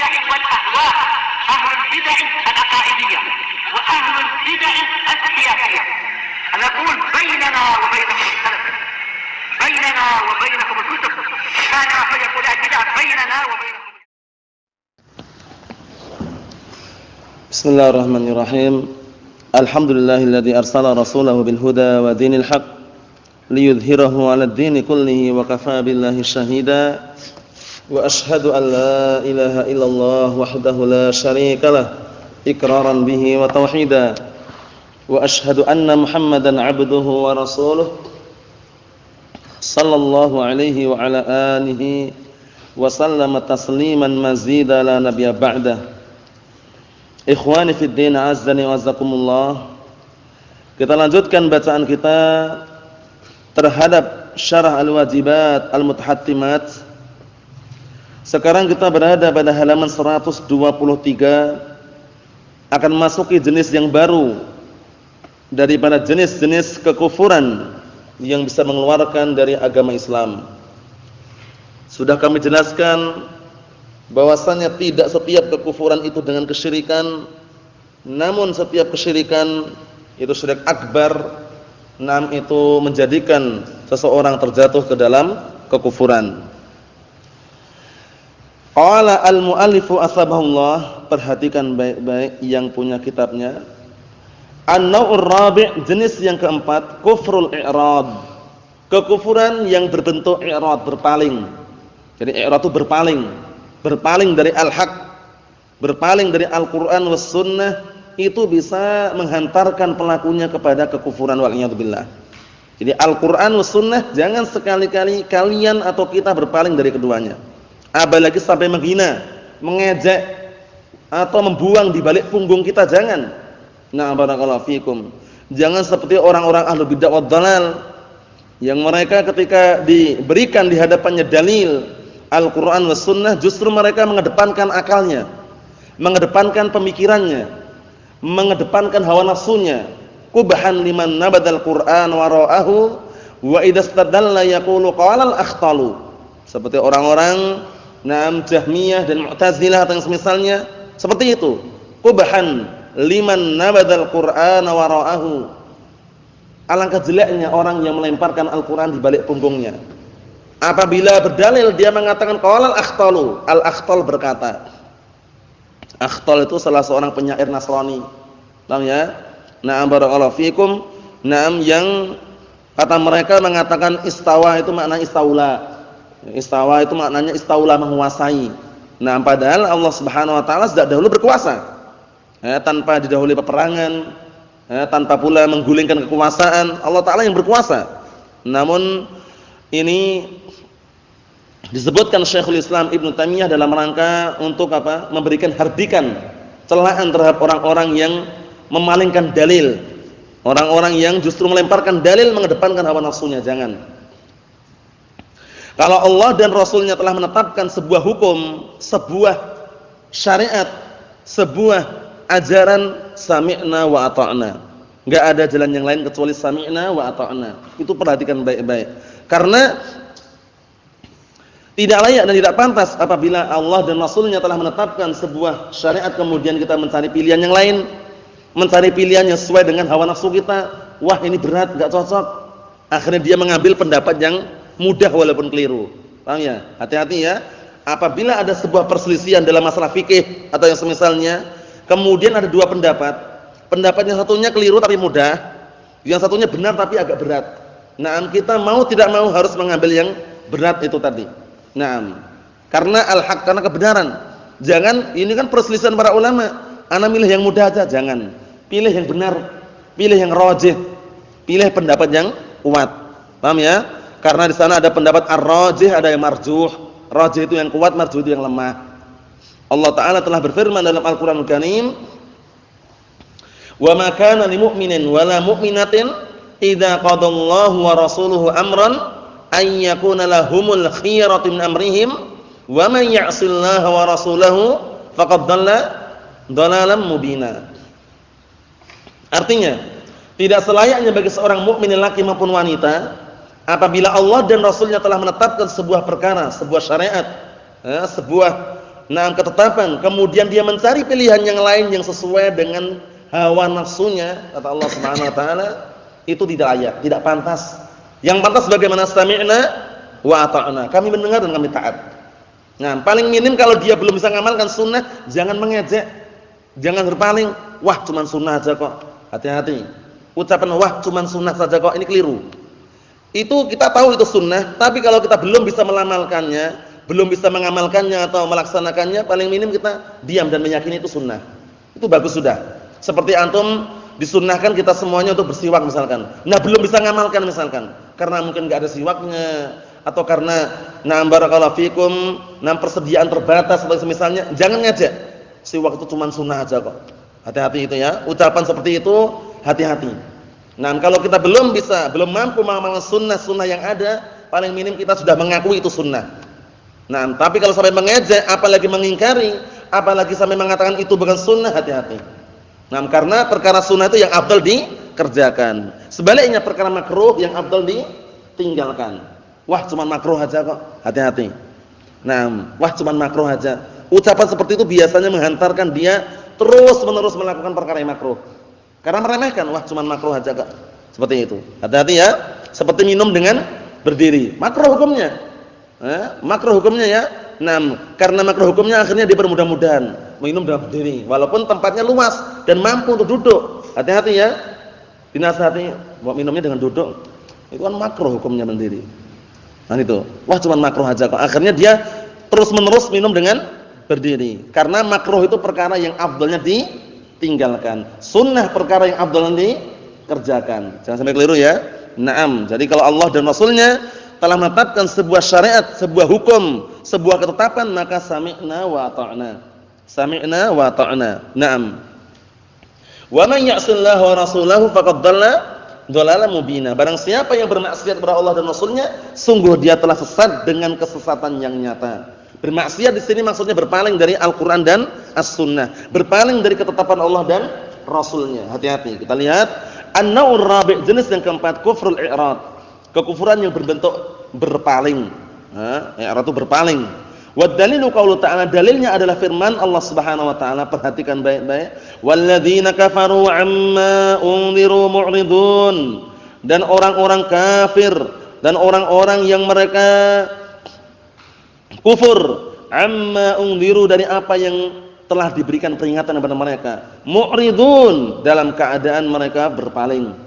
البدع والأهواء، أهل البدع العقائدية وأهل البدع السياسية. نقول بيننا وبينكم السلف، بيننا وبينكم الكتب، كان فيقول البدع بيننا وبينكم. بسم الله الرحمن الرحيم. الحمد لله الذي أرسل رسوله بالهدى ودين الحق ليظهره على الدين كله وكفى بالله شهيدا وأشهد أن لا إله إلا الله وحده لا شريك له إقرارا به وتوحيدا وأشهد أن محمدا عبده ورسوله صلى الله عليه وعلى آله وسلم تسليما مزيدا لا نبي بعده. Ikhwani fid din, azzani wa azzakumullah. Kita lanjutkan bacaan kita terhadap syarah al-wajibat al-mutahattimat. Sekarang kita berada pada halaman 123, akan masuki jenis yang baru daripada jenis-jenis kekufuran yang bisa mengeluarkan dari agama Islam. Sudah kami jelaskan bahwasanya tidak setiap kekufuran itu dengan kesyirikan, namun setiap kesyirikan itu syirik akbar, itu menjadikan seseorang terjatuh ke dalam kekufuran. Qala al-muallifu asbahullah, perhatikan baik-baik yang punya kitabnya. An-naw'ur rabi', jenis yang keempat, kufrul i'rad, kekufuran yang berbentuk i'rad, berpaling. Jadi i'rad itu berpaling dari al-haq, berpaling dari Al-Quran was sunnah, itu bisa menghantarkan pelakunya kepada kekufuran wal'iyadzubillah. Jadi Al-Quran was sunnah, jangan sekali-kali kalian atau kita berpaling dari keduanya, apalagi sampai menghina, mengejek atau membuang di balik punggung kita, jangan. Nah, barakallahu fikum. Jangan seperti orang-orang ahlu bid'ah wad dhalal yang mereka ketika diberikan di hadapannya dalil Al-Quran was sunnah, justru mereka mengedepankan akalnya, mengedepankan pemikirannya, mengedepankan hawa nafsunya. Qubhan liman nabadal Qur'an wara'ahu wa idastadalla yaqulu qala al-akhtalu. Seperti orang-orang Jahmiyah dan Mu'tazilah atau yang semisalnya seperti itu. Qubhan liman nabadal Qur'an wara'ahu. Alangkah jeleknya orang yang melemparkan Al-Quran di balik punggungnya. Apabila berdalil dia mengatakan qala al-akhtalu. Al-akhtal berkata. Akhtal itu salah seorang penyair Nasrani. Paham ya? Na'am barakallahu fikum. Na'am, yang kata mereka mengatakan istawa itu maknanya istaula. Istawa itu maknanya istaula, menguasai. Nah, padahal Allah Subhanahu wa taala sejak dahulu berkuasa. Tanpa didahului peperangan, tanpa pula menggulingkan kekuasaan, Allah taala yang berkuasa. Namun ini disebutkan Syekhul Islam Ibnu Taimiyah dalam rangka untuk apa? Memberikan hardikan, celaan terhadap orang-orang yang memalingkan dalil, orang-orang yang justru melemparkan dalil, mengedepankan hawa nafsunya. Jangan. Kalau Allah dan Rasulnya telah menetapkan sebuah hukum, sebuah syariat, sebuah ajaran, sami'na wa ata'na. Enggak ada jalan yang lain kecuali sami'na wa ata'na. Itu perhatikan baik-baik. Karena tidak layak dan tidak pantas apabila Allah dan Rasulnya telah menetapkan sebuah syariat kemudian kita mencari pilihan yang lain, mencari pilihan yang sesuai dengan hawa nafsu kita. Wah, ini berat, enggak cocok. Akhirnya dia mengambil pendapat yang mudah walaupun keliru. Paham ya? Hati-hati ya. Apabila ada sebuah perselisihan dalam masalah fikih atau yang semisalnya, kemudian ada dua pendapat. Pendapat yang satunya keliru tapi mudah, yang satunya benar tapi agak berat. Nah, kita mau tidak mau harus mengambil yang berat itu tadi. Nah, karena al-haq, karena kebenaran. Jangan, ini kan perselisihan para ulama, ana milih yang mudah aja, jangan. Pilih yang benar, pilih yang rajih, pilih pendapat yang kuat. Paham ya? Karena di sana ada pendapat ar-rajih, ada yang marjuh. Rajih itu yang kuat, marjuh itu yang lemah. Allah taala telah berfirman dalam Al-Qur'anul Karim, "Wa ma kana lil mu'minin wa la mu'minatin idza qadallahu wa rasuluhu amran ay yakuna lahumul khiyaratu min amrihim wa man ya'sillaha wa rasulahu faqad dhalla dhalalan mubina." Artinya, tidak selayaknya bagi seorang mukmin laki maupun wanita apabila Allah dan Rasulnya telah menetapkan sebuah perkara, sebuah syariat, sebuah ketetapan, kemudian dia mencari pilihan yang lain yang sesuai dengan hawa nafsunya, kata Allah Subhanahu wa taala, itu tidak layak, tidak pantas. Yang pantas bagaimana? Sami'na wa ata'na. Kami mendengar dan kami taat. Nah, paling minim kalau dia belum bisa mengamalkan sunnah, jangan mengejek, jangan berpaling. Wah, cuman sunnah aja kok. Hati-hati. Ucapan wah, cuman sunnah saja kok, ini keliru. Itu kita tahu itu sunnah, tapi kalau kita belum bisa melamalkannya, belum bisa mengamalkannya atau melaksanakannya, paling minim kita diam dan meyakini itu sunnah. Itu bagus sudah. Seperti antum disunnahkan kita semuanya untuk bersiwak misalkan. Nah, belum bisa ngamalkan misalkan, karena mungkin enggak ada siwaknya atau karena barakallahu fikum, persediaan terbatas atau semisalnya, jangan ngejek. Siwak itu cuma sunnah aja kok. Hati-hati itu ya. Ucapan seperti itu hati-hati. Nah, kalau kita belum mampu mengamalkan sunnah-sunnah yang ada, paling minim kita sudah mengakui itu sunnah. Nah, tapi kalau sampai mengejek, apalagi mengingkari, apalagi sampai mengatakan itu bukan sunnah, hati-hati. Nah, karena perkara sunnah itu yang afdal dikerjakan. Sebaliknya perkara makruh yang afdal ditinggalkan. Wah, cuma makruh aja kok. Hati-hati. Nah, wah cuma makruh aja. Ucapan seperti itu biasanya menghantarkan dia terus-menerus melakukan perkara yang makruh. Karena meremehkan, wah cuma makruh aja kok. Seperti itu. Hati-hati ya. Seperti minum dengan berdiri. Makruh hukumnya. Makruh hukumnya ya. Nah, karena makruh hukumnya akhirnya dia bermudah-mudahan minum dengan berdiri, walaupun tempatnya luas dan mampu untuk duduk. Hati-hati ya. Dinasihati, buat minumnya dengan duduk. Itu kan makruh hukumnya berdiri. Nah itu, wah cuma makruh aja kok. Akhirnya dia terus-menerus minum dengan berdiri. Karena makruh itu perkara yang afdalnya ditinggalkan. Sunnah perkara yang afdalnya dikerjakan. Jangan sampai keliru ya. Naam. Jadi kalau Allah dan Rasulnya telah menetapkan sebuah syariat, sebuah hukum, sebuah ketetapan, maka sami'na wa ata'na. Sami'na wa ata'na. Naam. Wa man ya'sillaha wa rasulahu faqad dhalla dhalalan mubina. Barang siapa yang bermaksiat kepada Allah dan Rasulnya, sungguh dia telah sesat dengan kesesatan yang nyata. Bermaksiat di sini maksudnya berpaling dari Al-Qur'an dan As-Sunnah, berpaling dari ketetapan Allah dan Rasulnya. Hati-hati. Kita lihat an-naw'ur rabi', jenis yang keempat, kufrul i'rad. Kekufuran yang berbentuk berpaling. I'rad itu berpaling. Wa dalilu qaulu ta'ala, dalilnya adalah firman Allah Subhanahu wa taala, perhatikan baik-baik. Walladzina kafaru 'amma unziru mu'ridun. Dan orang-orang kafir dan orang-orang yang mereka kufur 'amma unziru, dari apa yang telah diberikan peringatan kepada mereka. Mu'ridun, dalam keadaan mereka berpaling.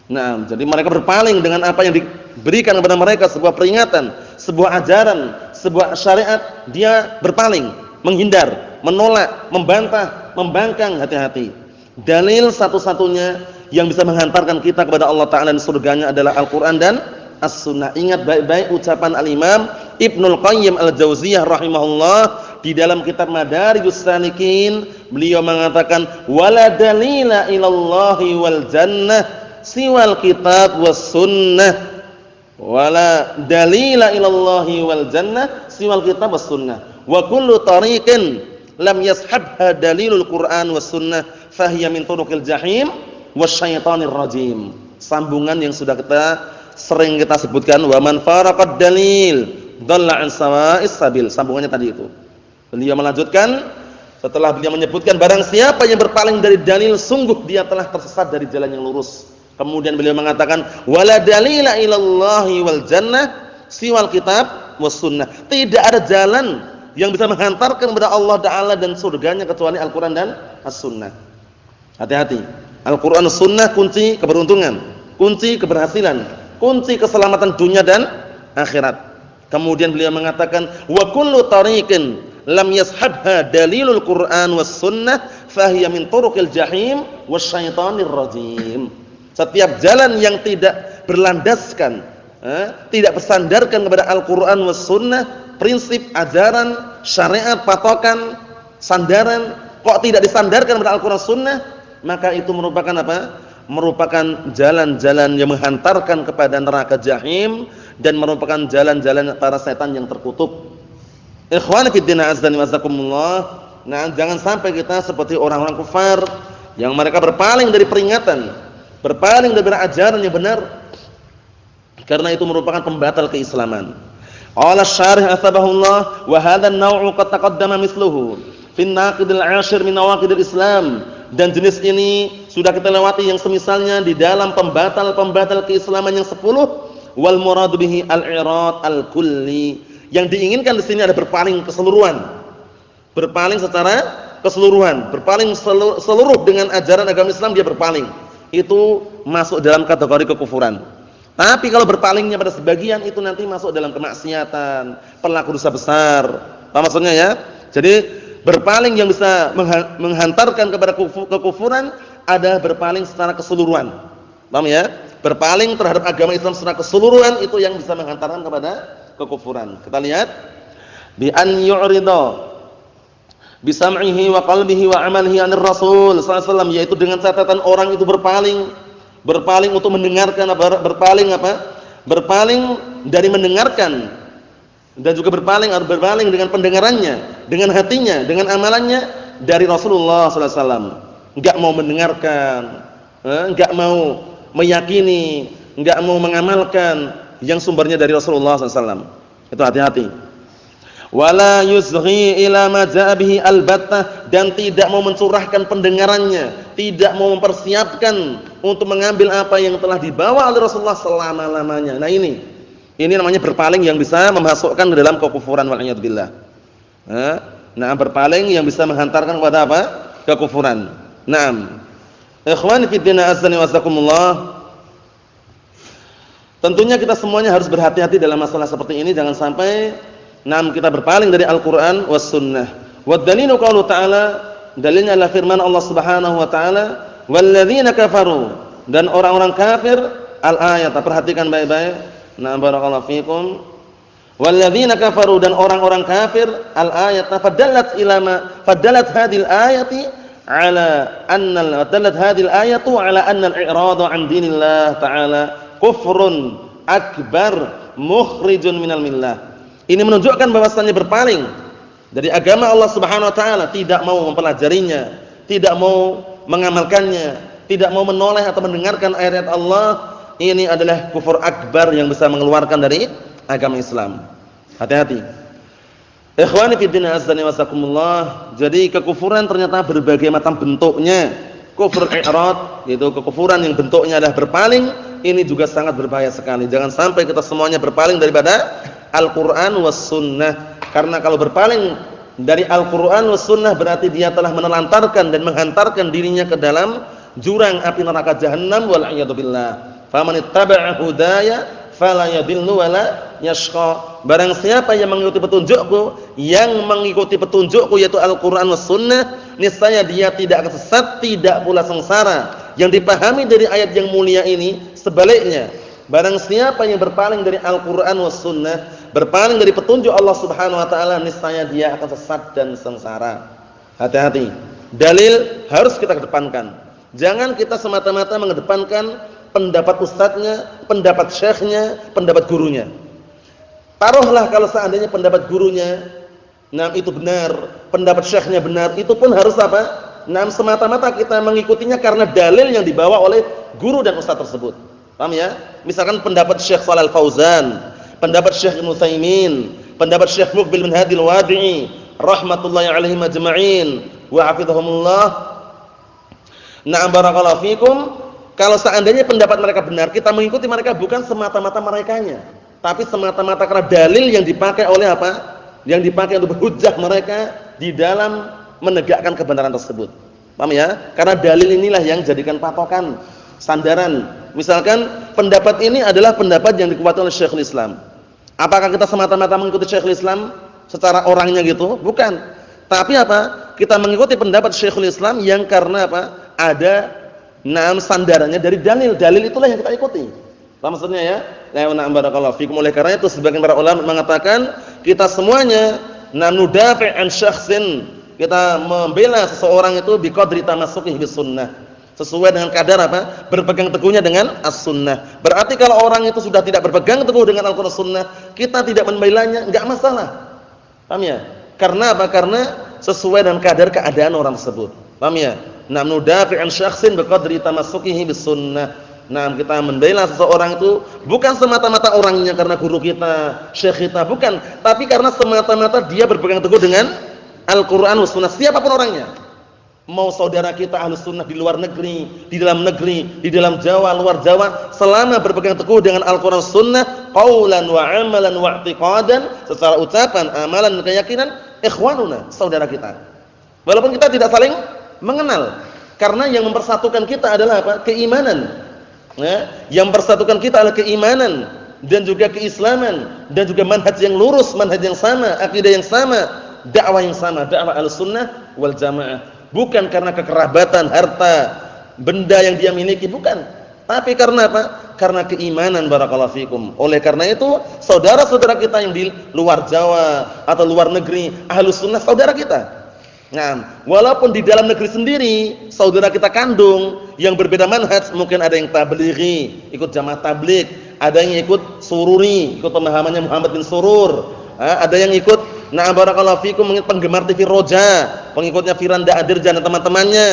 Nah, jadi mereka berpaling dengan apa yang diberikan kepada mereka, sebuah peringatan, sebuah ajaran, sebuah syariat, dia berpaling, menghindar, menolak, membantah, membangkang. Hati-hati. Dalil satu-satunya yang bisa menghantarkan kita kepada Allah Ta'ala dan surganya adalah Al-Quran dan As-Sunnah. Ingat baik-baik ucapan Al-Imam Ibnul Qayyim Al-Jauziyah rahimahullah di dalam kitab Madarijus Salikin. Beliau mengatakan, wala dalila ilallahi wal jannah siwal kitab was sunnah. Wala dalila ilallahi wal jannah siwal kitab was sunnah. Wa kullu tariqin lam yashabha dalilul Qur'an was sunnah fahiya min turuqil jahim wasyaitonir rajim. Sambungan yang sudah sering kita sebutkan, wa man faraqad dalil dhalla an sawa'is sabil. Sambungannya tadi itu. Beliau melanjutkan setelah beliau menyebutkan barang siapa yang berpaling dari dalil, sungguh dia telah tersesat dari jalan yang lurus. Kemudian beliau mengatakan, wala dalila ilallahi wal jannah siwal kitab was sunnah. Tidak ada jalan yang bisa menghantarkan kepada Allah Ta'ala dan surganya kecuali Al-Quran dan As-Sunnah. Hati-hati. Al-Quran dan Sunnah kunci keberuntungan, kunci keberhasilan, kunci keselamatan dunia dan akhirat. Kemudian beliau mengatakan, wa kullu tariqin lam yashabha dalilul Qur'an was sunnah fahiya min turuqil jahim wasyaitonir rajim. Setiap jalan yang tidak berlandaskan, tidak bersandarkan kepada Al-Quran was sunnah, prinsip, ajaran, syariat, patokan, sandaran, kok tidak disandarkan kepada Al-Quran sunnah, maka itu merupakan apa? Merupakan jalan-jalan yang menghantarkan kepada neraka jahim dan merupakan jalan-jalan para setan yang terkutuk. Ikhwani fid din azdani wazakumullah. Nah, jangan sampai kita seperti orang-orang kufar yang mereka berpaling dari peringatan, berpaling dari ajaran yang benar, karena itu merupakan pembatal keislaman. Qala asy-syarih atsabahullah wa hadha an-naw'u qad taqaddama mithluhu fi an-naqid al-'ashir min nawaqid al-Islam, dan jenis ini sudah kita lewati yang semisalnya di dalam pembatal-pembatal keislaman yang 10. Wal murad bihi al-i'rad al-kulli, yang diinginkan di sini ada berpaling keseluruhan. Berpaling secara keseluruhan, berpaling seluruh dengan ajaran agama Islam dia berpaling. Itu masuk dalam kategori kekufuran. Tapi kalau berpalingnya pada sebagian itu nanti masuk dalam kemaksiatan, pelaku dosa besar. Apa maksudnya ya? Jadi berpaling yang bisa menghantarkan kepada kekufuran ada berpaling secara keseluruhan. Paham ya? Berpaling terhadap agama Islam secara keseluruhan itu yang bisa menghantarkan kepada kekufuran. Kita lihat bi an yu'rida bi sam'ihi wa qalbihi wa 'amalihi 'anir Rasul sallallahu alaihi wasallam, yaitu dengan catatan orang itu berpaling untuk mendengarkan berpaling dari mendengarkan, dan juga berpaling dengan pendengarannya, dengan hatinya, dengan amalannya dari Rasulullah sallallahu alaihi wasallam. Enggak mau mendengarkan, enggak mau meyakini, enggak mau mengamalkan yang sumbernya dari Rasulullah sallallahu alaihi wasallam. Itu hati-hati. Wala yuzghi ila ma jaa bihi albattah, dan tidak mau mencurahkan pendengarannya, tidak mau mempersiapkan untuk mengambil apa yang telah dibawa oleh Rasulullah selama-lamanya. Nah ini namanya berpaling yang bisa memasukkan ke dalam kekufuran wal iyad billah. Nah, berpaling yang bisa menghantarkan kepada apa? Kekufuran. Naam. Ikhwani fi din azza wa jazakumullah. Tentunya kita semuanya harus berhati-hati dalam masalah seperti ini, jangan sampai kita berpaling dari Al-Qur'an was sunnah. Wa dalilu qaulu ta'ala, dalilnya adalah firman Allah Subhanahu wa taala, walladzina kafaru, dan orang-orang kafir, al-ayat, perhatikan baik-baik. Nah, barakallahu fikum. Walladzina kafaru, dan orang-orang kafir, al-ayat, fadallat hadhil ayati ala anna al-i'rada 'an dinillah ta'ala kufrun akbar mukhrijun minal millah. Ini menunjukkan bahwasannya berpaling dari agama Allah Subhanahu wa taala, tidak mau mempelajarinya, tidak mau mengamalkannya, tidak mau menoleh atau mendengarkan ayat Allah, ini adalah kufur akbar yang bisa mengeluarkan dari agama Islam. Hati-hati. Ikhwani fi din azza wa jazakumullah. Jadi kekufuran ternyata berbagai macam bentuknya. Kufur i'rad, yaitu kekufuran yang bentuknya adalah berpaling, ini juga sangat berbahaya sekali. Jangan sampai kita semuanya berpaling daripada Al-Quran was sunnah. Karena kalau berpaling dari Al-Quran was sunnah berarti dia telah menelantarkan dan menghantarkan dirinya ke dalam jurang api neraka Jahannam wal iyad billah. Faman ittaba'a hudaya fala yadhillu wala yashqa. Barang siapa yang mengikuti petunjukku, yaitu Al-Quran was sunnah, niscaya dia tidak akan sesat, tidak pula sengsara. Yang dipahami dari ayat yang mulia ini sebaliknya, barang siapa yang berpaling dari Al-Quran was sunnah, berpaling dari petunjuk Allah Subhanahu wa taala, niscaya dia akan sesat dan sengsara. Hati-hati. Dalil harus kita kedepankan. Jangan kita semata-mata mengedepankan pendapat ustadznya, pendapat syekhnya, pendapat gurunya. Taruhlah kalau seandainya pendapat gurunya itu benar, pendapat syekhnya benar, itu pun harus apa? Semata-mata kita mengikutinya karena dalil yang dibawa oleh guru dan ustadz tersebut. Paham ya? Misalkan pendapat Syekh Shalal Fauzan, pendapat Syekh Ibnu Utsaimin, pendapat Syekh Muqbil bin Hadi Al-Wadi'i, rahmatullahi alaihim ajma'in wa hafizahumullah. Na'am barakallahu fikum. Kalau seandainya pendapat mereka benar, kita mengikuti mereka bukan semata-mata merekanya, tapi semata-mata karena dalil yang dipakai oleh apa? Yang dipakai untuk berhujjah mereka di dalam menegakkan kebenaran tersebut. Paham ya? Karena dalil inilah yang jadikan patokan, sandaran. Misalkan pendapat ini adalah pendapat yang dikuatkan oleh Syekhul Islam. Apakah kita semata-mata mengikuti Syekhul Islam secara orangnya gitu? Bukan. Tapi apa? Kita mengikuti pendapat Syekhul Islam yang karena apa? Ada sandarannya dari dalil. Dalil itulah yang kita ikuti. Paham maksudnya ya? Na'am barakallahu fikum. Oleh karena itu sebagian para ulama mengatakan kita semuanya nudafi' an syakhsin, kita membela seseorang itu biqadri tamassukihi bis sunnah, sesuai dengan kadar apa? Berpegang teguhnya dengan as-sunnah. Berarti kalau orang itu sudah tidak berpegang teguh dengan Al-Qur'an sunnah, kita tidak membelanya, enggak masalah. Paham ya? Karena apa? Karena sesuai dengan kadar keadaan orang tersebut. Paham ya? Nudafi' an syakhsin biqadri tamassukihi bis sunnah. Nah, kita membela seseorang itu bukan semata-mata orangnya karena guru kita, syekh kita, bukan, tapi karena semata-mata dia berpegang teguh dengan Al-Qur'an was sunnah, siapapun orangnya. Mau saudara kita Ahlus Sunnah di luar negeri, di dalam negeri, di dalam Jawa, luar Jawa, selama berpegang teguh dengan Al-Qur'an Sunnah, qaulan wa amalan wa i'tiqadan, secara ucapan, amalan dan keyakinan, ikhwanuna, saudara kita. Walaupun kita tidak saling mengenal, karena yang mempersatukan kita adalah apa? Keimanan. Ya, yang mempersatukan kita adalah keimanan dan juga keislaman dan juga manhaj yang lurus, manhaj yang sama, akidah yang sama, dakwah yang sama, dakwah Ahlussunnah wal Jamaah. Bukan karena kekerabatan, harta, benda yang dia miliki, bukan. Tapi karena apa? Karena keimanan, barakallahu fikum. Oleh karena itu, saudara-saudara kita yang di luar Jawa atau luar negeri, Ahlus Sunnah saudara kita. Nah, walaupun di dalam negeri sendiri, saudara kita kandung yang berbeda manhaj, mungkin ada yang tablighi, ikut jamaah tabligh, ada yang ikut sururi, ikut pemahamannya Muhammad bin Surur, ada yang ikut barakallahu fikum penggemar TV Roja, pengikutnya Firanda Adirjan dan teman-temannya.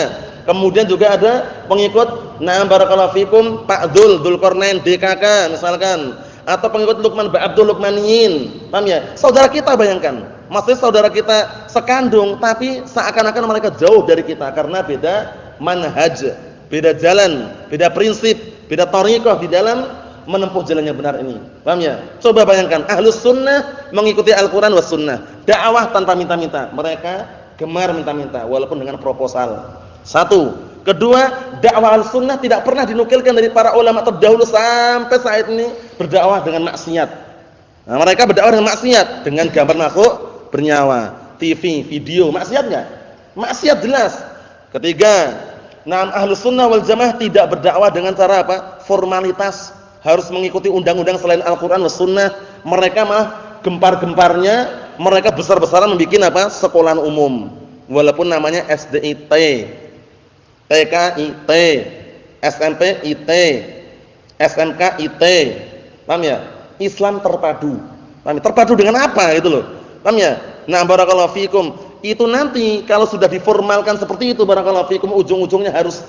Kemudian juga ada pengikut barakallahu fikum Pak Dzulqarnain DKK misalkan, atau pengikut Luqman Abdul Luqmaniyin. Paham ya? Saudara kita, bayangkan. Maksudnya saudara kita sekandung tapi seakan-akan mereka jauh dari kita karena beda manhaj, beda jalan, beda prinsip, beda thariqah di dalam menempuh jalan yang benar ini. Paham ya? Coba bayangkan Ahlus Sunnah mengikuti Al-Qur'an was sunnah, dakwah tanpa minta-minta. Mereka gemar minta-minta walaupun dengan proposal. Satu. Kedua, dakwah Ahlussunnah tidak pernah dinukilkan dari para ulama terdahulu sampai saat ini berdakwah dengan maksiat. Nah, mereka berdakwah dengan maksiat, dengan gambar makhluk bernyawa, TV, video, maksiat enggak? Maksiat jelas. Ketiga, Ahlussunnah wal Jamaah tidak berdakwah dengan cara apa? Formalitas, harus mengikuti undang-undang selain Al-Qur'an was sunnah. Mereka malah gempar-gemparnya, mereka besar-besaran membuat apa? Sekolahan umum. Walaupun namanya SDIT, TKIT, SMPIT, SMKIT. Paham ya? Islam terpadu. Paham ya? Terpadu dengan apa gitu loh. Paham ya? Nah, barakallahu fikum. Itu nanti kalau sudah diformalkan seperti itu, barakallahu fikum, ujung-ujungnya harus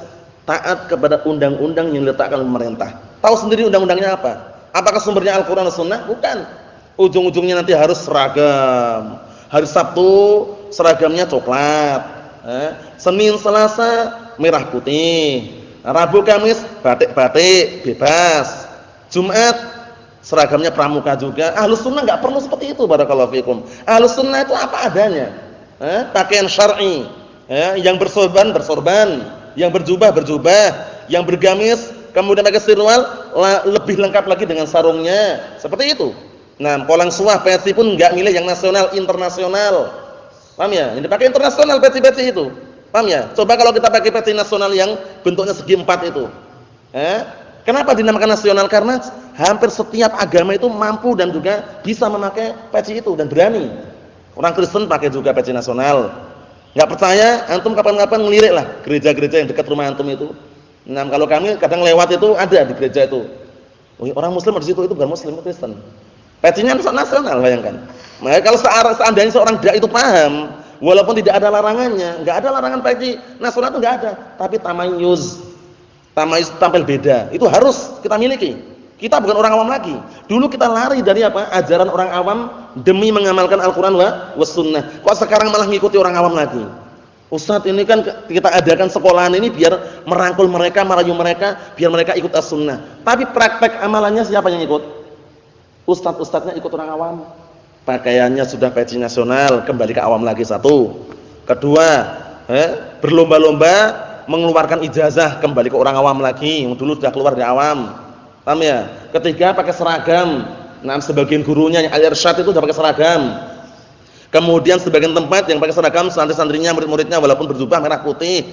taat kepada undang-undang yang diletakkan oleh pemerintah. Tahu sendiri undang-undangnya apa? Apakah sumbernya Al-Qur'an atau Sunnah? Bukan. Ujung-ujungnya nanti harus seragam. Hari Sabtu seragamnya coklat. Senin Selasa merah putih. Rabu Kamis batik-batik bebas. Jumat seragamnya pramuka juga. Ahlus Sunnah enggak perlu seperti itu, barakallahu fikum. Ahlus Sunnah itu apa adanya. Pakaian syar'i. Yang bersorban, yang berjubah, yang bergamis, kemudian pakai sirwal, lebih lengkap lagi dengan sarungnya. Seperti itu. Nah, kolang suah peci pun enggak milih yang nasional, internasional. Paham ya? Yang dipakai internasional peci-peci itu. Paham ya? Coba kalau kita pakai peci nasional yang bentuknya segi empat itu. Kenapa dinamakan nasional? Karena hampir setiap agama itu mampu dan juga bisa memakai peci itu dan berani. Orang Kristen pakai juga peci nasional. Enggak percaya, antum kapan-kapan ngelirik lah gereja-gereja yang dekat rumah antum itu. Nah, kalau kami kadang lewat itu ada di gereja itu. Oh, orang muslim di situ, itu bukan muslim, itu Kristen. Pecinya nasional, bayangkan. Nah, kalau seandainya seorang dai itu paham, walaupun tidak ada larangannya, enggak ada larangan peci nasional itu enggak ada, tapi tamayuz tampil beda. Itu harus kita miliki. Kita bukan orang awam lagi. Dulu kita lari dari apa? Ajaran orang awam demi mengamalkan Al-Qur'an was sunnah. Kok sekarang malah ngikuti orang awam lagi? Ustaz, ini kan kita adakan sekolahan ini biar merangkul mereka, merayu mereka, biar mereka ikut as-sunnah. Tapi praktek amalannya siapa yang ikut? Ustaz-ustaznya ikut orang awam. Pakaiannya sudah peci nasional, kembali ke awam lagi satu. Kedua, berlomba-lomba mengeluarkan ijazah, kembali ke orang awam lagi. Yang dulu sudah keluar dari awam. Paham ya? Ketiga, pakai seragam. Nah, sebagian gurunya yang al-irsyad itu sudah pakai seragam. Kemudian sebagian tempat yang pakai seragam santri-santrinya, murid-muridnya walaupun berjubah merah putih.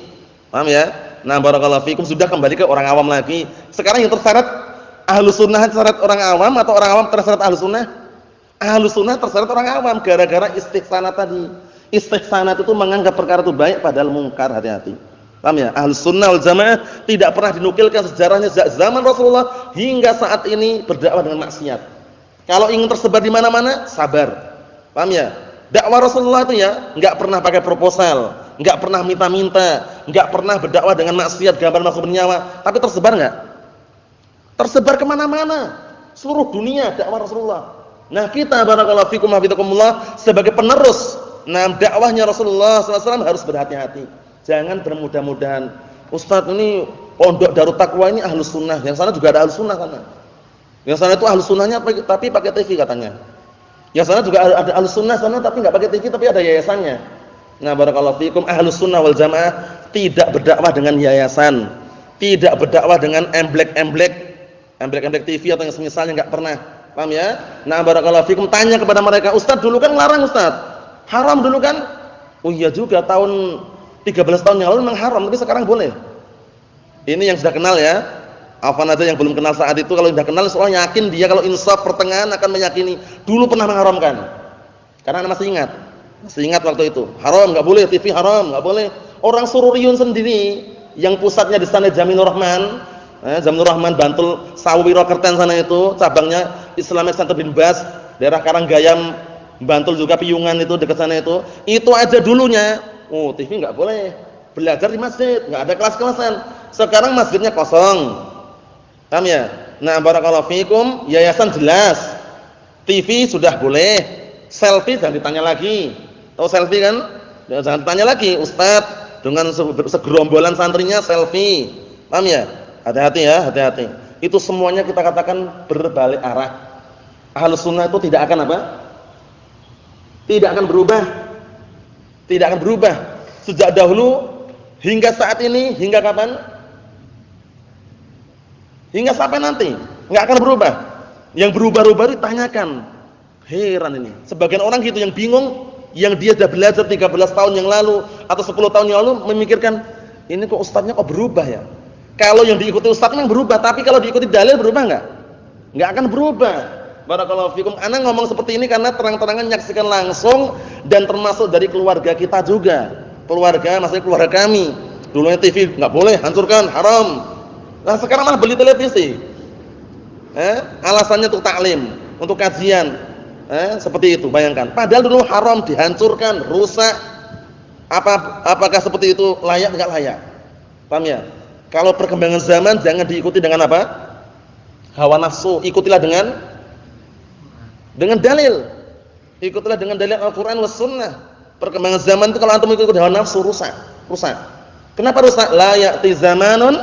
Paham ya? Nah, barakallahu fikum, sudah kembali ke orang awam lagi. Sekarang yang terseret Ahlus Sunnah terseret orang awam atau orang awam terseret Ahlus Sunnah? Ahlus Sunnah terseret orang awam gara-gara istihsanat tadi. Istihsanat itu menganggap perkara itu baik padahal mungkar, hati-hati. Paham ya? Ahlus Sunnah wal Jamaah tidak pernah dinukilkan sejarahnya sejak zaman Rasulullah hingga saat ini berdakwah dengan maksiat. Kalau ingin tersebar di mana-mana, sabar. Paham ya? Dakwah Rasulullah itu ya enggak pernah pakai proposal, enggak pernah minta-minta, enggak pernah berdakwah dengan maksiat, gambar makhluk bernyawa, tapi tersebar enggak? tersebar kemana-mana, seluruh dunia dakwah Rasulullah. Nah, kita barakallahu fikum hafizakumullah sebagai penerus dakwahnya Rasulullah SAW harus berhati-hati. Jangan bermudah-mudahan. Ustadz ini pondok Darut Taqwa ini ahlus sunnah, yang sana juga ada ahlus sunnah sana. Yang sana itu ahlus sunnahnya tapi pakai TV katanya. Yang sana juga ada ahlus sunnah sana tapi nggak pakai TV tapi ada yayasannya. Nah, barakallahu fikum ahlus sunnah wal jamaah tidak berdakwah dengan yayasan, tidak berdakwah dengan emblek-emblek TV atau yang semisalnya, nggak pernah. Paham ya? Nah, barakallahu fikum tanya kepada mereka, Ustaz dulu kan larang Ustaz. Haram dulu kan? Oh iya juga, tahun 13 tahun yang lalu memang haram, tapi sekarang boleh. Ini yang sudah kenal ya. Afwan aja yang belum kenal saat itu, kalau sudah kenal soalnya yakin dia kalau insaf pertengahan akan meyakini dulu pernah mengharamkan. Karena Anda masih ingat. Masih ingat waktu itu. Haram, enggak boleh, TV haram, enggak boleh. Orang Sururiyun sendiri yang pusatnya di sana Jaminur Rahman, Jaminur Rahman Bantul Sawiro Kerten sana itu, cabangnya Islamic Center bin Bas, daerah Karanggayam Bantul juga Piyungan itu dekat sana itu. Itu aja dulunya. Oh, TV enggak boleh. Belajar di masjid, enggak ada kelas-kelasan. Sekarang masjidnya kosong. Paham ya? Nah, barakallahu fikum, yayasan jelas. TV sudah boleh. Selfie jangan ditanya lagi. Tahu selfie kan? Jangan ditanya lagi, Ustaz dengan segerombolan santrinya selfie. Paham ya? Hati-hati ya, hati-hati. Itu semuanya kita katakan berbalik arah. Ahlus sunnah itu tidak akan apa? Tidak akan berubah. Tidak akan berubah. Sejak dahulu hingga saat ini, hingga kapan? Hingga sampai nanti, enggak akan berubah. Yang berubah-ubah ditanyakan. Heran ini. Sebagian orang gitu yang bingung, yang dia sudah belajar 13 tahun yang lalu atau 10 tahun yang lalu memikirkan, ini kok ustadznya kok berubah ya? Kalau yang diikuti ustadz memang berubah, tapi kalau diikuti dalil berubah enggak? Enggak akan berubah. Barakallahu fikum. Ana ngomong seperti ini karena terang-terangan menyaksikan langsung dan termasuk dari keluarga kita juga. Keluarga, maksudnya keluarga kami. Dulunya TV enggak boleh, hancurkan, haram. Nah, sekarang malah beli televisi. Alasannya untuk taklim, untuk kajian. Seperti itu, bayangkan. Padahal dulu haram, dihancurkan, rusak. Apakah seperti itu layak enggak layak? Paham ya? Kalau perkembangan zaman jangan diikuti dengan apa? Hawa nafsu, ikutilah dengan dalil. Ikutilah dengan dalil Al-Qur'an was sunnah. Perkembangan zaman itu kalau antum ikut hawa nafsu rusak. Kenapa rusak? La ya'ti zamanun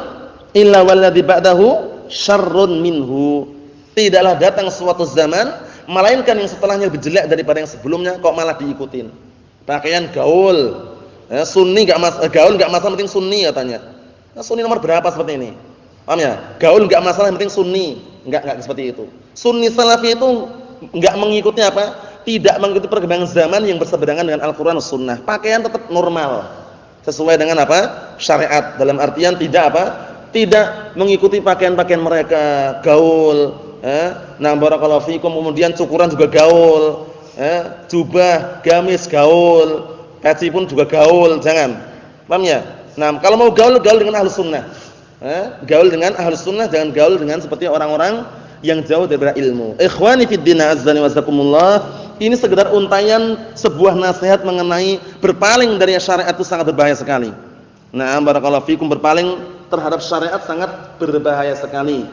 illa walladzi ba'dahu syarrun minhu. Tidaklah datang suatu zaman melainkan yang setelahnya lebih jelek daripada yang sebelumnya, kok malah diikutin. Pakaian gaul. Sunni gaul enggak masalah, penting sunni katanya. Nah, sunni nomor berapa seperti ini? Paham ya? Gaul enggak masalah, yang penting sunni. Enggak seperti itu. Sunni salafi itu enggak mengikuti apa? Tidak mengikuti perkembangan zaman yang berseberangan dengan Al-Qur'an dan Sunnah. Pakaian tetap normal. Sesuai dengan apa? Syariat. Dalam artian tidak apa? Tidak mengikuti pakaian-pakaian mereka, gaul. Nah, barakallahu fikum, kemudian cukuran juga gaul. Jubah, gamis gaul. Peci pun juga gaul, jangan. Paham ya? Nah, kalau mau gaul dengan Ahlus Sunnah. Gaul dengan Ahlus Sunnah, jangan gaul dengan seperti orang-orang yang jauh dari ilmu. Ikhwani fid din, azzani wasakumullah. Ini sekedar untayan sebuah nasihat mengenai berpaling dari syariat itu sangat berbahaya sekali. Nah, barakallahu fikum, berpaling terhadap syariat sangat berbahaya sekali.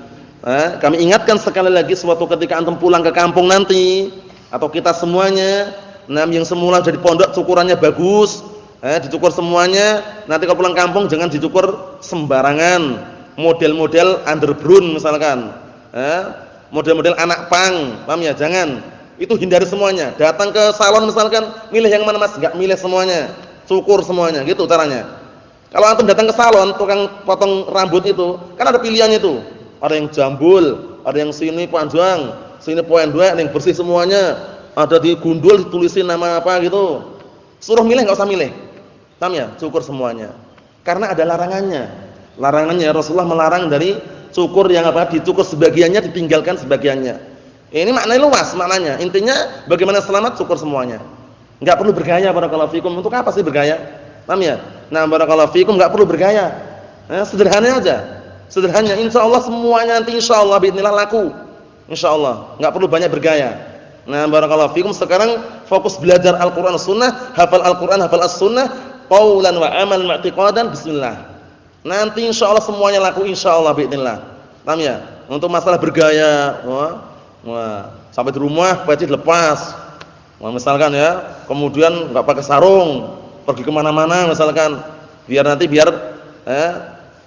Kami ingatkan sekali lagi, suatu ketika antum pulang ke kampung nanti, atau kita semuanya, yang semula jadi pondok cukurannya bagus, dicukur semuanya, nanti kalau pulang kampung jangan dicukur sembarangan, model-model underground misalkan, model-model anak pang, paham ya? Jangan, itu hindari semuanya. Datang ke salon misalkan, milih yang mana mas? Enggak milih semuanya, cukur semuanya, gitu caranya. Kalau antum datang ke salon, tukang potong rambut itu, kan ada pilihan itu. Ada yang jambul, ada yang sini panjang, sini pendek, ada yang bersih semuanya. Ada di gundul ditulisin nama apa gitu. Suruh milih enggak usah milih. Paham ya? Cukur semuanya. Karena ada larangannya. Larangannya Rasulullah melarang dari cukur yang apa? Dicukur sebagiannya, ditinggalkan sebagiannya. Ini maknanya luas maknanya. Intinya bagaimana selamat, cukur semuanya. Enggak perlu bergaya, barakallahu fikum. Untuk apa sih bergaya? Paham ya? Nah, barakallahu fikum, enggak perlu bergaya. Sederhana aja. Sederhana, insyaallah semuanya nanti insyaallah biidznillah laku. Insyaallah, enggak perlu banyak bergaya. Nah, barakallahu fikum, sekarang fokus belajar Al-Qur'an Sunnah, hafal Al-Qur'an, hafal As-Sunnah, qaulan wa amal i'tiqadan, bismillah. Nanti insyaallah semuanya laku insyaallah biidznillah. Paham ya? Untuk masalah bergaya, wah, sampai di rumah peci dilepas. Wah, misalkan ya, kemudian enggak pakai sarung, pergi kemana mana misalkan, biar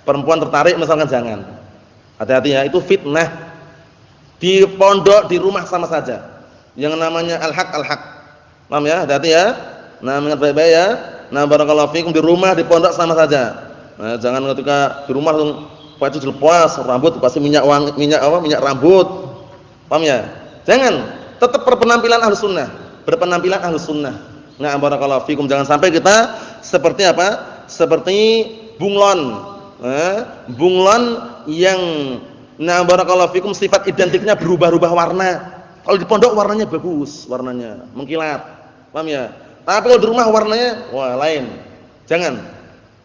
perempuan tertarik misalkan, jangan. Hati-hati ya, itu fitnah. Di pondok, di rumah sama saja. Yang namanya al-haq al-haq. Paham ya? Hati-hati ya. Nah, ingat baik-baik ya. Nah, barakallahu fikum, di rumah, di pondok sama saja. Nah, jangan ketika di rumah langsung peci dilepas, rambut pasti minyak rambut. Paham ya? Jangan. Tetap berpenampilan Ahlus Sunnah. Berpenampilan Ahlus Sunnah. Nah, barakallahu fikum, jangan sampai kita seperti apa? Seperti bunglon. Bunglon yang barakallahu fikum sifat identiknya berubah-ubah warna. Kalau di pondok warnanya bagus, warnanya mengkilat. Paham ya? Tapi kalau di rumah warnanya lain. Jangan.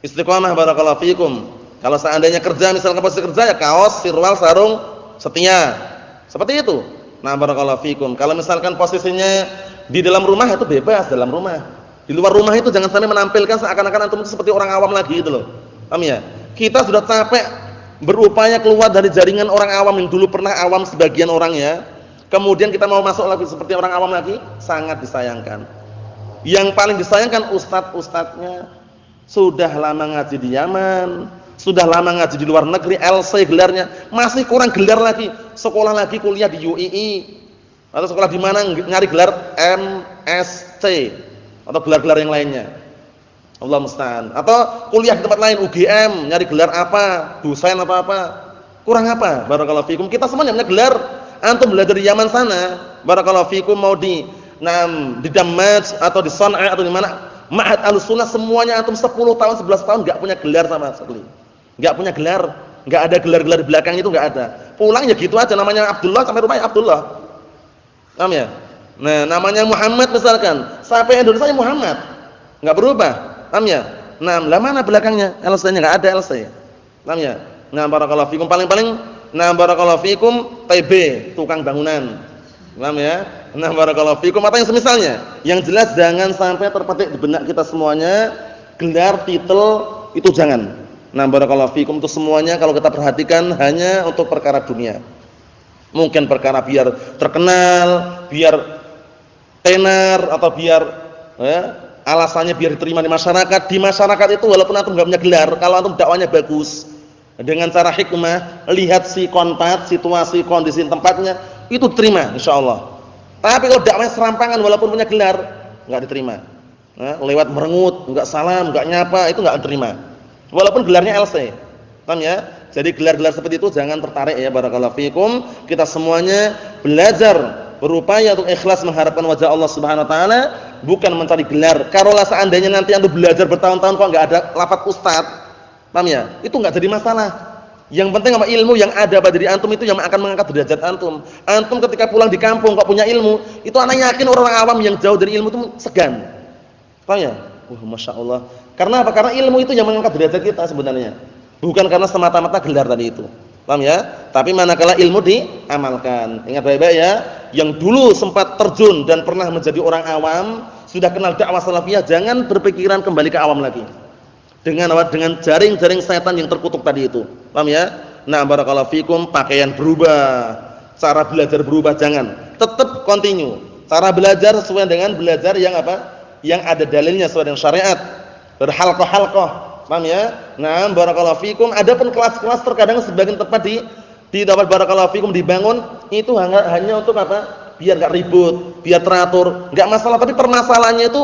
Istiqomah barakallahu fikum. Kalau seandainya kerja, misalkan posisi kerja ya kaos, sirwal, sarung, setia. Seperti itu. Nah, barakallahu fikum. Kalau misalkan posisinya di dalam rumah itu bebas dalam rumah. Di luar rumah itu jangan sampai menampilkan seakan-akan antum seperti orang awam lagi gitu loh. Paham ya? Kita sudah capek berupaya keluar dari jaringan orang awam yang dulu pernah awam sebagian orang ya. Kemudian kita mau masuk lagi seperti orang awam lagi, sangat disayangkan. Yang paling disayangkan ustadz-ustadznya sudah lama ngaji di Yaman, sudah lama ngaji di luar negeri, LC gelarnya, masih kurang gelar lagi, sekolah lagi kuliah di UII atau sekolah di mana nyari gelar MSc atau gelar-gelar yang lainnya. Allah musta'an. Atau kuliah di tempat lain UGM, nyari gelar apa, dosen apa-apa. Kurang apa? Barakallahu fikum. Kita semuanya punya gelar. Antum belajar di Yaman sana, barakallahu fikum, mau di Dammaj atau di Shanghai atau di mana, Ma'had Ahlussunnah, semuanya antum 10 tahun 11 tahun enggak punya gelar sama sekali. Enggak punya gelar, enggak ada gelar-gelar di belakang itu enggak ada. Pulang ya gitu aja, namanya Abdullah sampai rumahnya Abdullah. Paham ya? Nah, namanya Muhammad misalkan, sampai Indonesia Muhammad. Enggak berubah. Paham ya? Nah, lah mana belakangnya? LC-nya enggak ada LC. Paham ya? Nah, barakallahu fikum, paling-paling barakallahu fikum TB, tukang bangunan. Paham ya? Nah, barakallahu fikum, apa yang semisalnya. Yang jelas jangan sampai terpetik di benak kita semuanya gelar, titel, itu jangan. Nah, barakallahu fikum, itu semuanya kalau kita perhatikan hanya untuk perkara dunia. Mungkin perkara biar terkenal, biar tenar, atau biar alasannya biar diterima di masyarakat. Di masyarakat itu walaupun antum enggak punya gelar, kalau antum dakwanya bagus, dengan cara hikmah, lihat si kontak, situasi, kondisi tempatnya, itu terima insyaallah. Tapi kalau dakwanya serampangan walaupun punya gelar, enggak diterima. Lewat merengut, enggak salam, enggak nyapa, itu enggak diterima. Walaupun gelarnya LC. Paham ya? Jadi gelar-gelar seperti itu jangan tertarik ya, barakallahu fikum. Kita semuanya belajar, berupaya untuk ikhlas mengharapkan wajah Allah Subhanahu wa taala, bukan mencari gelar. Karolah seandainya nanti antum belajar bertahun-tahun kok enggak ada lafaz ustaz, paham ya? Itu enggak jadi masalah. Yang penting apa, ilmu yang ada pada diri antum itu yang akan mengangkat derajat antum. Antum ketika pulang di kampung kok punya ilmu, itu anak yakin orang awam yang jauh dari ilmu itu segan. Paham ya? Masya Allah. Karena apa? Karena ilmu itu yang mengangkat derajat kita sebenarnya. Bukan karena semata-mata gelar tadi itu. Paham ya? Tapi manakala ilmu diamalkan. Ingat baik-baik ya, yang dulu sempat terjun dan pernah menjadi orang awam, sudah kenal dakwah salafiyah, jangan berpikiran kembali ke awam lagi. Dengan jaring-jaring setan yang terkutuk tadi itu. Paham ya? Nah, barakallahu fikum, pakaian berubah, cara belajar berubah, jangan. Tetap continue. Cara belajar sesuai dengan belajar yang apa? Yang ada dalilnya sesuai dengan syariat. Berhalqah-halqah. Paham ya? Nah, barakallahu fikum, adapun kelas-kelas terkadang sebagian tempat di tempat barakallahu fikum dibangun itu hanya untuk apa? Biar enggak ribut, biar teratur. Enggak masalah, tapi permasalahannya itu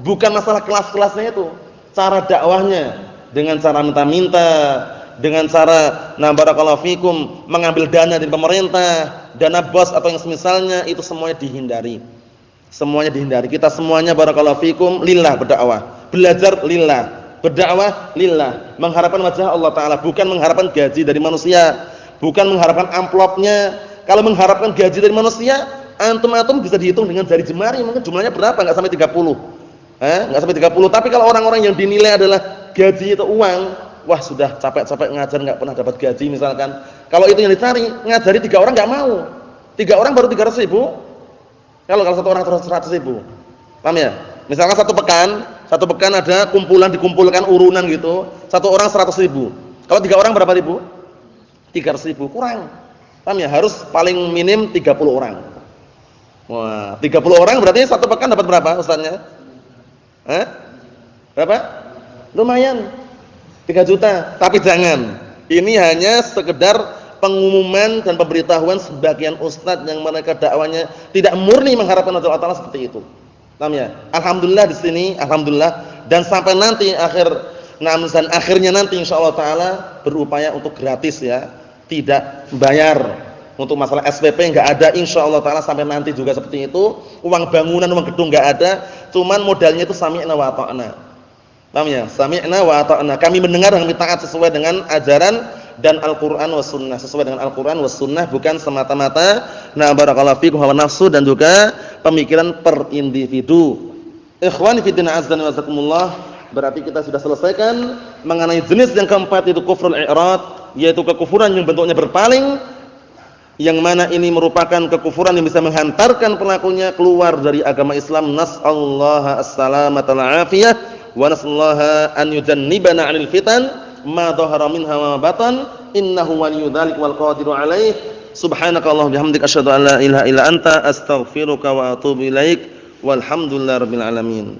bukan masalah kelas-kelasnya itu. Cara dakwahnya, dengan cara minta-minta, dengan cara barakallahu fikum mengambil dana dari pemerintah, dana bos atau yang semisalnya, itu semuanya dihindari. Semuanya dihindari. Kita semuanya barakallahu fikum lillah berdakwah. Belajar lillah, berdakwah lillah, mengharapkan wajah Allah taala, bukan mengharapkan gaji dari manusia, bukan mengharapkan amplopnya. Kalau mengharapkan gaji dari manusia, antum bisa dihitung dengan jari jemari, mungkin jumlahnya berapa? Enggak sampai 30. Enggak sampai 30. Tapi kalau orang-orang yang dinilai adalah gaji itu uang, wah sudah capek-capek ngajar enggak pernah dapat gaji misalkan. Kalau itu yang dicari, ngajari 3 orang enggak mau. 3 orang baru 300.000. Kalau 1 orang 100.000. Paham ya? Misalkan satu pekan ada dikumpulkan urunan gitu, 1 orang 100.000. Kalau 3 orang berapa ribu? 300.000, kurang. Paham ya? Harus paling minim 30 orang. Wah, 30 orang berarti satu pekan dapat berapa ustaznya? Berapa? Lumayan. 3 juta. Tapi jangan. Ini hanya sekedar pengumuman dan pemberitahuan sebagian ustaz yang mereka dakwanya tidak murni mengharapkan Allah Taala seperti itu. Paham ya? Alhamdulillah di sini, alhamdulillah, dan sampai nanti akhirnya nanti insyaallah taala berupaya untuk gratis ya, tidak bayar. Untuk masalah SPP enggak ada insyaallah taala sampai nanti juga seperti itu. Uang bangunan, uang gedung enggak ada, cuman modalnya itu sami'na wa ata'na. Paham ya? Sami'na wa ata'na. Kami mendengar dan kami taat sesuai dengan ajaran dan Al-Qur'an was sunnah, sesuai dengan Al-Qur'an was sunnah, bukan semata-mata barakallahu fikum hawa nafsu dan juga pemikiran per individu. Ikhwani fi din azza wa jazakumullah, berarti kita sudah selesaikan mengenai jenis yang keempat, itu kufrul i'rad, yaitu kekufuran yang bentuknya berpaling, yang mana ini merupakan kekufuran yang bisa menghantarkan pelakunya keluar dari agama Islam. Nas'allaha as-salamata wal afiyah wa nas'allaha an yujannibana 'anil fitan ma dhahara minha wa batan, innahu waliyyu dzalik wal qadiru 'alaih. Subhanakallahumma bihamdika asyhadu an la ilaha illa anta astaghfiruka wa atubu ilaik. Walhamdulillahirabbil alamin.